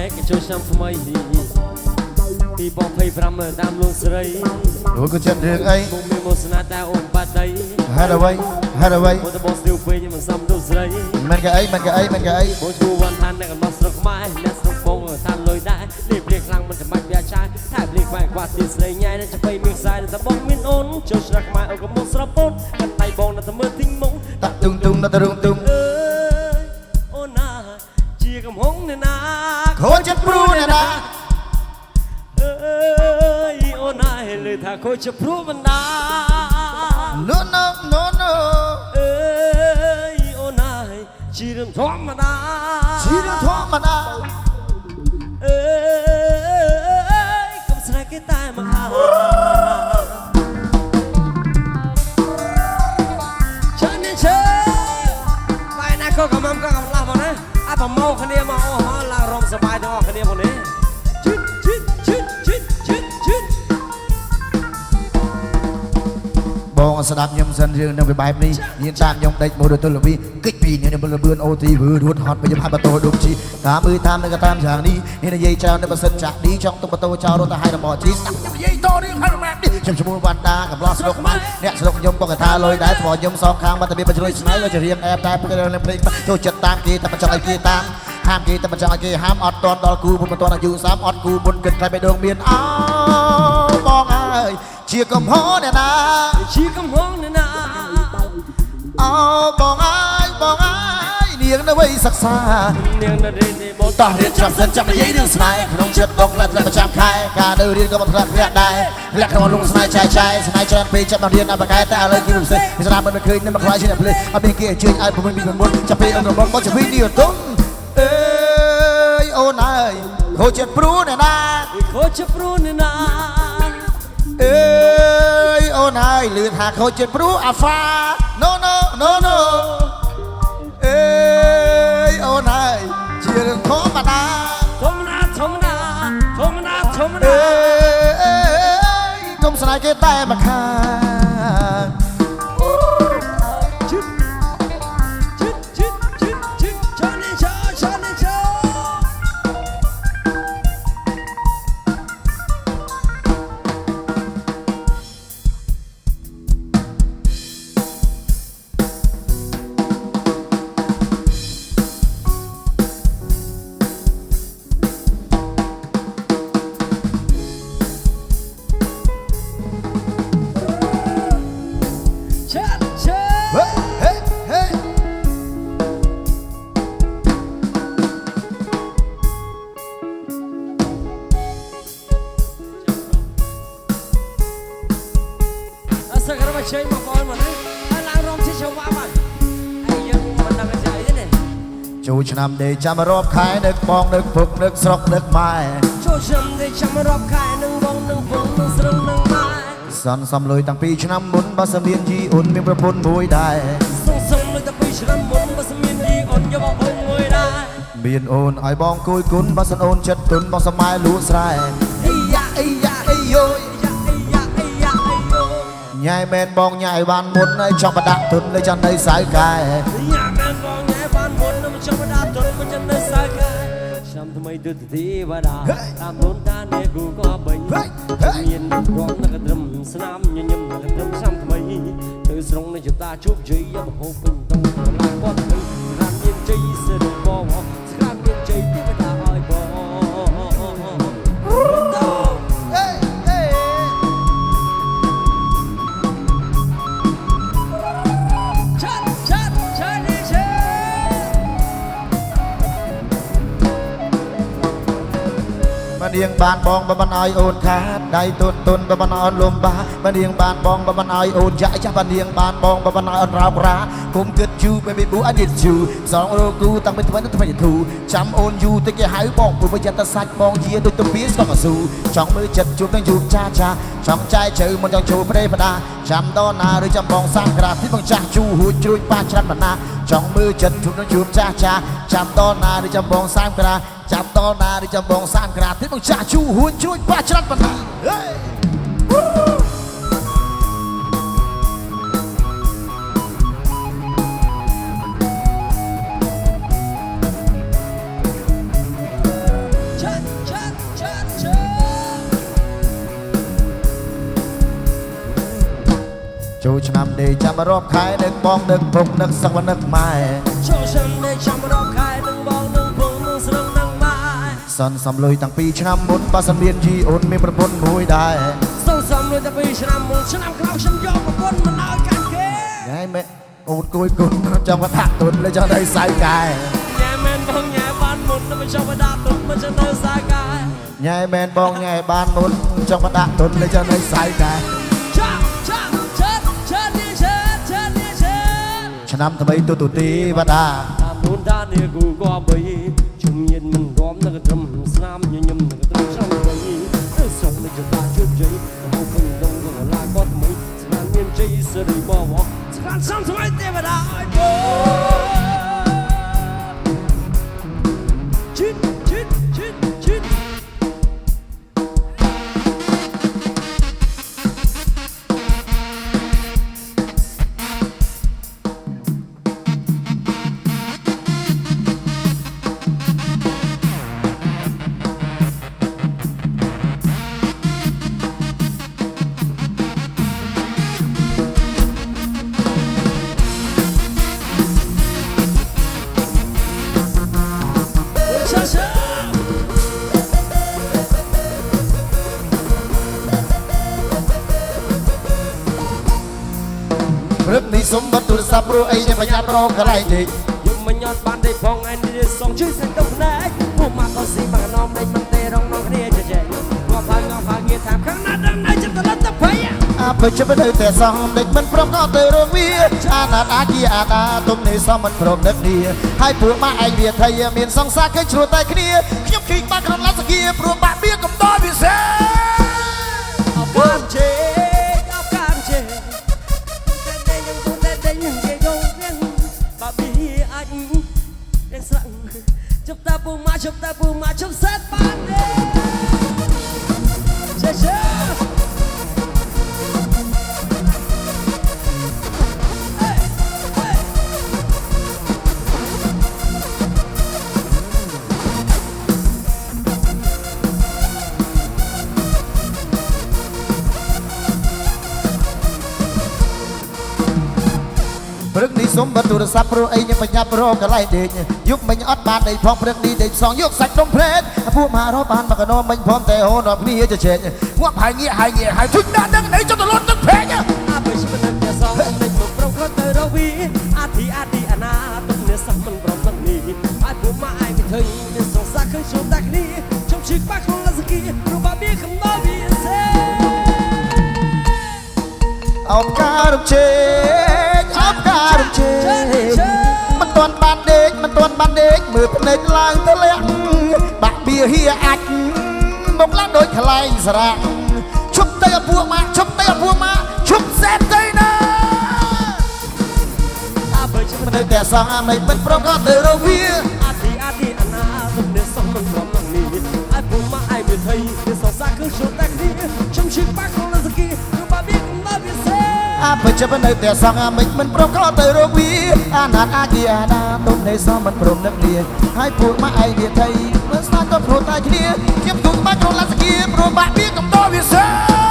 កចូលឆ្នាំថ្មីពីបងភ័យ5តាមលួងស្រីលោកក៏ចិត្តរឿងអីមកមានមោសនាតែអូនបាត់ដីហេតុអ្វីមកទៅបងស្រីពេកមិនសមទៅស្រីមិនក៏អីបងឈួរវ៉ាន់ឋានអ្នកកំណត់ស្រុកខ្មែរអ្នកស្រុកបងឋានលុយដែរលេបលេខ្លាំងមិនចាំបាច់វាចាយថែបលេខ្វាយគាត់ទីស្រីញ៉ៃនៅចាំបីមានខ្សែតែបងមានអូនចូលស្រុកខ្មែរអូនក៏មកស្រុកបងកាត់ដៃបងនៅតែមើលទិញមុខតាក់ទុងនៅតែរួមទុងអូនណាជាកំហុងអ្នកណាខូចចិត្តព្រួយអ្នកណាអូនណាលើថាខូចចិត្តព្រួយបណ្ដា No អូនណាជារឿងធម្មតាកុំស្រែកគេតែមកហៅចាននេះឈើបាយណាក៏កំមក៏កំឡោះមកណាអាប្រមោគ្នាមកអូហឡើងរំសបាយទាំងអស់គ្នាមកនេះបងស្ដាប់ខ្ញុំសិនរឿងនឹងបែបនេះញៀនតាមខ្ញុំដេកមកទៅលវីគិចពីនេះនឹងលបឿនអូទីវឺរួតហត់ទៅហាត់បតោដុំជីតាមតាមនឹងក៏តាមយ៉ាងនេះនិយាយច្រើននៅប្រសិទ្ធចាក់ឌីចង់ទុកបតោចោលរត់ទៅឲ្យរបស់ជីស្ដាប់ខ្ញុំនិយាយតរឿងហើយបែបនេះខ្ញុំឈ្មោះវណ្ដាកំឡោះស្រុកខ្មែរអ្នកស្រុកខ្ញុំក៏កថាលុយដែរស្មោះខ្ញុំសងខាងបាត់ទៅមានបញ្ជ្រុយស្នៃក៏ជារៀងអែបតែព្រឹកនៅព្រៃចូលចិត្តតាមគេតែមិនចង់ឲ្យគេតាមហាមគេតែមិនចង់ឲ្យគេហាមអត់តន់ដល់គូមិនតន់អាយុ30អត់គូមុនគិតតែបេះដូងមានបងអើយជាកំហុសអ្នកណាអូបងអើយនាងនៅវ័យសិក្សានាងនៅរៀនបងតោះរៀនចាំសិនចាំនិយាយរឿងស្នេហ៍ក្នុងចិត្តបងផ្លែប្រចាំខែការនៅរៀនក៏មិនធ្លាប់ធ្លាក់ដែរលក្ខណៈលងស្នេហ៍ចាយស្នេហ៍ច្រើនពេកចាប់មករៀនដល់បកែតែឥឡូវគេមិនស្នេហ៍ស្នាមមិនឃើញនឹងមកខ្លាចជាអ្នកភ្លេចអត់មានគេអញ្ជើញឲ្យពុំមានមុនចាប់ពេលអង្គរបស់មកចាប់ពីនេះទុំអើយអូនអើយខូចចិត្តព្រួយអ្នកណាអើយអូនហើយលឿនថាខូចចិត្តព្រួយអាហ្វា no អើយអូនហើយជារឿងធម្មតាអើយកុំស្នេហ៍គេតែមកខាងchơi mà coi mà nó lang rong chơi chồng vã mà ai dân mình đang chơi thế này ចូលឆ្នាំដេកចាំរອບខែនឹកបងនឹកពុកនឹកស្រុកនឹកម៉ែចូលឆ្នាំដេកចាំរອບខែនឹងបងនឹងពុកនឹងស្រុកនឹងម៉ែសន្សំលុយតាំងពីឆ្នាំមុនបើសិនមានជីអូនមានប្រពន្ធមួយដែរសន្សំលុយតាំងពីឆ្នាំមុនបើសិនមានជីអូនយកបងអូនមួយដែរមានអូនឲ្យបងគួយគុណបើសិនអូនចិត្តទុនបងសម័យលូស្រែអីយ៉ាអីយោញ៉ៃមែនបងញ៉ៃបានមុនឲ្យចង់បដាក់ទុនលើចាំនៅសៅកែញ៉ាមែនបងញ៉ៃបានមុនមកចង់បដាក់ទុនមកចាំនៅសៅកែចាំថ្មីទៅទីវ៉ាដាតាមលូនតានេះគូក៏បាញ់មានរងនៅកត្រឹមស្នាមញញឹមនៅកត្រឹមចាំថ្មីទៅស្រុងនៅជតាជោគជ័យយកហូបពេញតុងឡានគាត់ទៅស្រាប់មានជ័យសិនបងស្រាប់មានជ័យទេវតាឲ្យបងនាងបានបងបើបានឲ្យអូនខាតដៃទុនបើបានឲ្យលំបាបើនាងបានបងបើបានឲ្យអូនចាក់ចាស់បើនាងបានបងបើបានឲ្យអូនរោបរាគុំគិតយូ baby boo I need you សងរគូតាំងពីថ្មីទៅថ្មីធូចាំអូនយូតិចគេហៅបងព្រោះវាចិត្តតែសាច់បងជាដូចទៅពីស្កកស៊ូចង់មើលចិត្តជួបនឹងយូចាចង់ចែកជើមិនចង់ចូលប្រេបដាចាំដណាឬចាំបងសាំក្រាទីបងចាស់ជូហួចជ្រួយប៉ាច្រាត់បណ្ណាចង់មើលចិត្តជួបនឹងយូចាចាំដណាឬចាំបងសាំក្រាចាំតណាឬចាំបងសាំក្រាទីបងចាស់ជូហួចជ្រួយប៉ាច្រាត់បណ្ណាច ចូលឆ្នាំនេះចាំរាប់ខែនឹកបងនឹកពុកនឹកសឹកនឹកម៉ែ ចូលឆ្នាំនេះចាំរាប់ខែនឹងបងនឹងពុកនឹងស្រីនឹងម៉ែ សន្សំលុយតាំងពីឆ្នាំមុនបើសិនមានជីអូនមានប្រពន្ធមួយដែរ សន្សំលុយតាំងពីឆ្នាំមុនឆ្នាំក្រោយខ្ញុំយកប្រពន្ធមិនឲ្យកាន់គេ ញ៉ៃមែអូនគួយគុណចង់មកដាក់ទុនលើចង់ទៅសៅកែ ញ៉ែមែនបងញ៉ែបានមុនមិនចង់មកដាក់ទុនមិនចង់ទៅសាកាយ ញ៉ៃមែនបងញ៉ៃបានមុនចង់មកដាក់ទុនលើចង់ទៅសៅកែ ឆ្នាំថ្មីទូទីវតា តាមនួនតានេះគូក៏បីជំនាញមិនរំនឹងត្រឹមស្នាមញញឹមនឹងត្រឹមឆ្នាំបីសូមនឹងតាជោគជ័យហូបពេញដងកលាក៏ថ្មីស្នាមមានជ័យសិរីបវស្នាមសំថ្មីទេវតាអើយបងជិតជិតជិតជិត ព្រឹកនេះសុំបတ်ទូរស័ព្ទព្រោះអីអ្នកប្រញាប់រកកន្លែងដេក យំមិនញ៉ាត់បានទេផងឯនេះសងជួយសេចក្ដីភ្នែកពួកមកក៏ស៊ីបាននំលេងមិនទេរងនំគ្នាចេះចេះមកផាងារថាខាងណាដឹងណៃចិត្តលត់ទៅភ័យ អាបើជិបទៅតែសំដេចមិនព្រមក៏ទៅរងវាអាណាតអាជាអាដាទុំនេះសំមិនព្រមដឹកគ្នាហើយពួកម៉ាក់ឯងវាថៃមានសង្សារគេជ្រួតតែគ្នាខ្ញុំគិតបាក់ក្រុមឡាសគាព្រោះបាក់វាកំដរវាសេអបកានជេអបកានជេតែยังគង់តែยังគេគង់វិញបាប៊ីអញតែស្រាំងជប់តាពូម៉ាជប់ជប់សេតបានទេចេះចេះ ព្រឹកនេះសុំបတ်ទូរស័ព្ទព្រោះអីខ្ញុំបញ្ញាប់រកកន្លែងដេកយុគមិញអត់បានដេកផងព្រឹកនេះដេកផ្សងយកសាច់ដុំភ្លេតពួកមករកបានមកកណោមិញផងតែហូនដល់គ្នាចេះចេះងាប់ហើយងាកហើយជុញដាក់នឹងនេះចុះទៅលត់ទឹកពេកអាបើស្មិនតែសងមិនមកប្រងគាត់ទៅរវីអាទីអាណាទុកនេះសោះមិនប្រំនឹងនេះអាចពួកម៉ាក់ឯងមិនឃើញមានសងសាឃើញជួបតែគ្នាខ្ញុំជិះបាក់ក្នុងលសគីព្រោះបាបៀកំដរវាសេអោបការរំជេកអោបការរំជេកមិនទាន់បានដេកមើលភ្នែកឡើងទៅលាក់បាក់បៀហៀអាចមកឡើងដូចខ្លែងស្រាក់ឈប់ទៅពួកម៉ាក់ឈប់សេតទៅណាអាបើជិះមិន នៅតែសងអាមិនព្រមក៏ទៅរកវាអាទីអាណាទុកនេះសោះមិនប្រំនឹងនេះអាចពួកម៉ាក់ឯងមិនឃើញមានសងសាឃើញជួបតែគ្នាខ្ញុំជិះបាក់ក្នុងលសគីព្រោះបាបៀកំដរវាសេអាបើជិបនៅតែសងអាមិនព្រមក៏ទៅរកវាអាណាតអាគីអាដាទុំនេះសមមិនព្រមនឹកគ្នាហើយពួកម៉ាក់ឯងវាថៃមើលស្នាក៏ព្រោះតែគ្នាខ្ញុំទូកបាច់ក្នុងលសគីព្រោះបាក់វាកំដរវាសេ